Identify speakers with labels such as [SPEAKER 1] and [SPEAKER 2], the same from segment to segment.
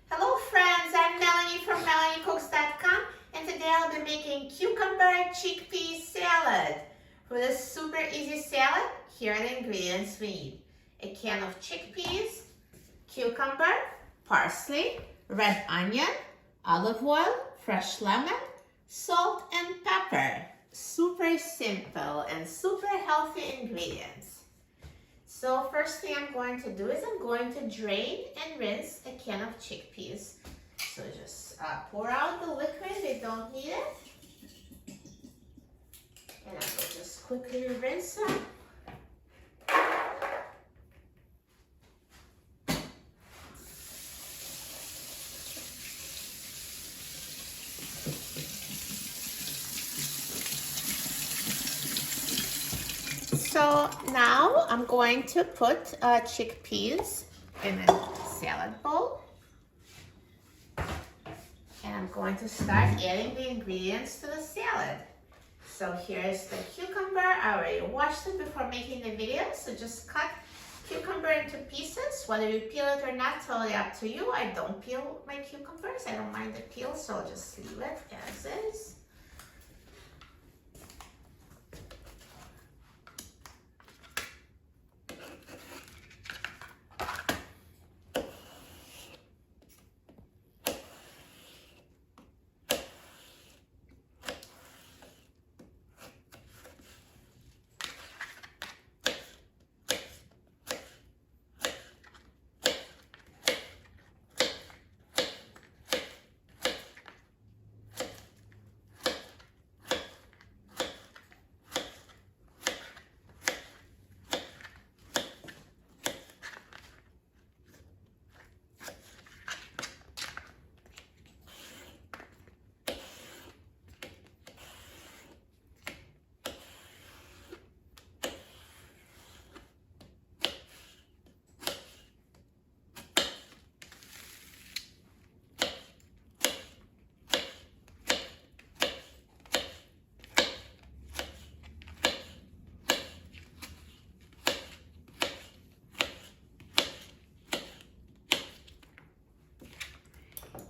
[SPEAKER 1] Hello friends, I'm Melanie from MelanieCooks.com, and today I'll be making cucumber chickpea salad. For this super easy salad, here are the ingredients we need. A can of chickpeas, cucumber, parsley, red onion, olive oil, fresh lemon, salt and pepper. Super simple and super healthy ingredients. So first thing I'm going to do is I'm going to drain and rinse a can of chickpeas. So just pour out the liquid, they don't need it. And I will just quickly rinse them. So now I'm going to put chickpeas in a salad bowl. And I'm going to start adding the ingredients to the salad. So here's the cucumber. I already washed it before making the video, so just cut cucumber into pieces. Whether you peel it or not, totally up to you. I don't peel my cucumbers. I don't mind the peel, so I'll just leave it as is.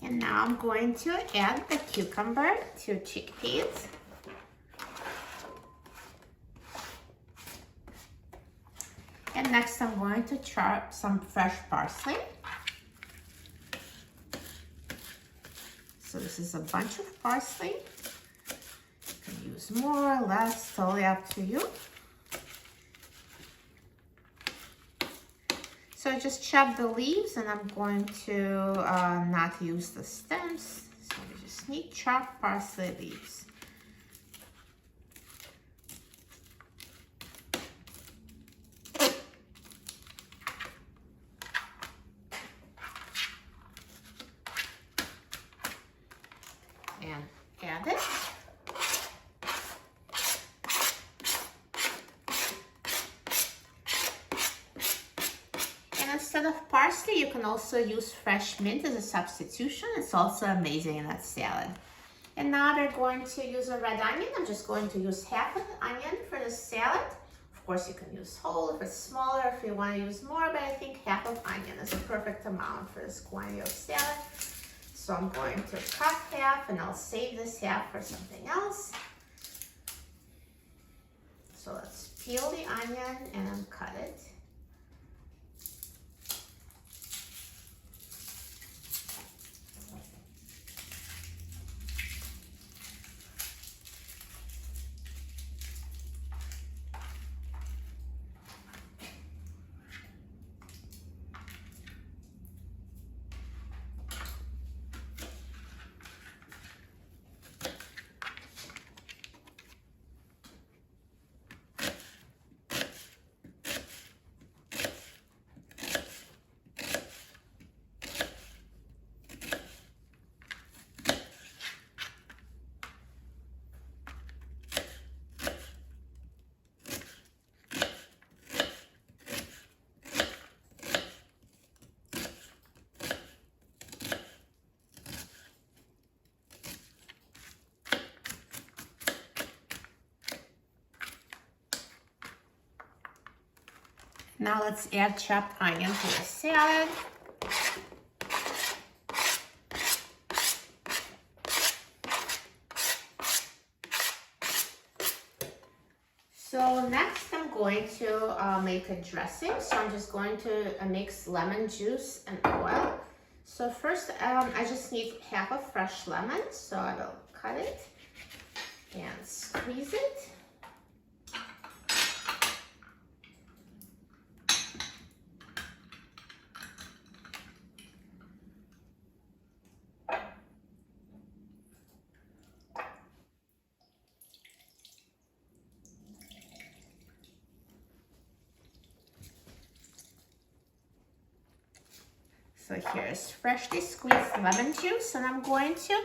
[SPEAKER 1] And now I'm going to add the cucumber to chickpeas. And next I'm going to chop some fresh parsley. So this is a bunch of parsley. You can use more or less, totally up to you. So I just chop the leaves, and I'm going to not use the stems. So we just need chopped parsley leaves. And add it. Instead of parsley, you can also use fresh mint as a substitution. It's also amazing in that salad. And now they're going to use a red onion. I'm just going to use half an onion for the salad. Of course, you can use whole if it's smaller, if you want to use more, but I think half of onion is a perfect amount for this quantity of salad. So I'm going to cut half, and I'll save this half for something else. So let's peel the onion and then cut it. Now let's add chopped onion to the salad. So next I'm going to make a dressing. So I'm just going to mix lemon juice and oil. So first I just need half a fresh lemon. So I will cut it and squeeze it. So here's freshly squeezed lemon juice, and I'm going to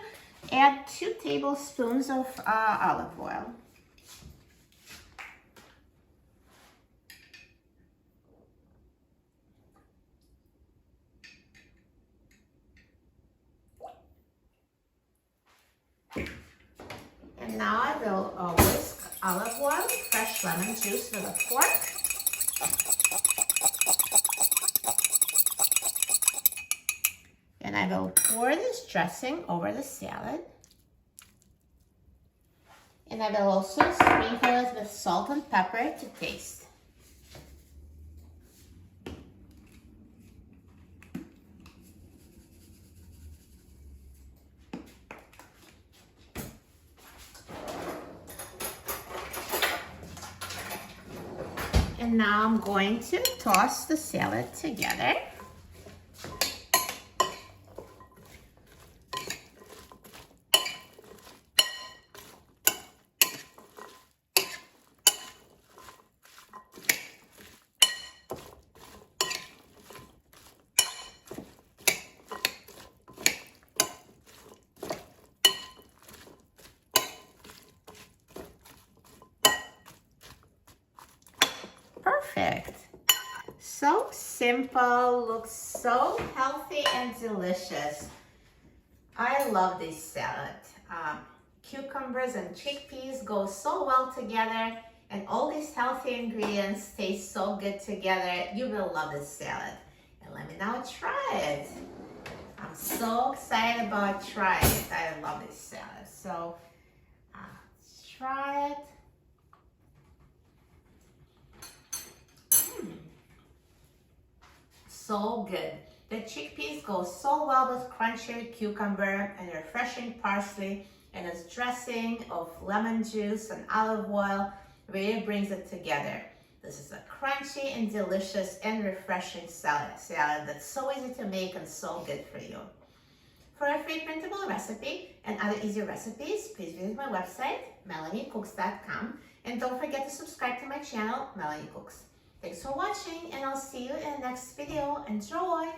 [SPEAKER 1] add 2 tablespoons of olive oil. And now I will whisk olive oil, fresh lemon juice with a fork. And I will pour this dressing over the salad. And I will also sprinkle it with salt and pepper to taste. And now I'm going to toss the salad together. Perfect. So simple, looks so healthy and delicious. I love this salad. Cucumbers and chickpeas go so well together, and all these healthy ingredients taste so good together. You will love this salad. And let me now try it. I'm so excited about trying it. I love this salad. So let's try it. So good. The chickpeas go so well with crunchy cucumber and refreshing parsley, and its dressing of lemon juice and olive oil really brings it together. This is a crunchy and delicious and refreshing salad that's so easy to make and so good for you. For a free printable recipe and other easy recipes, please visit my website, melaniecooks.com, and don't forget to subscribe to my channel, Melanie Cooks. Thanks for watching, and I'll see you in the next video. Enjoy!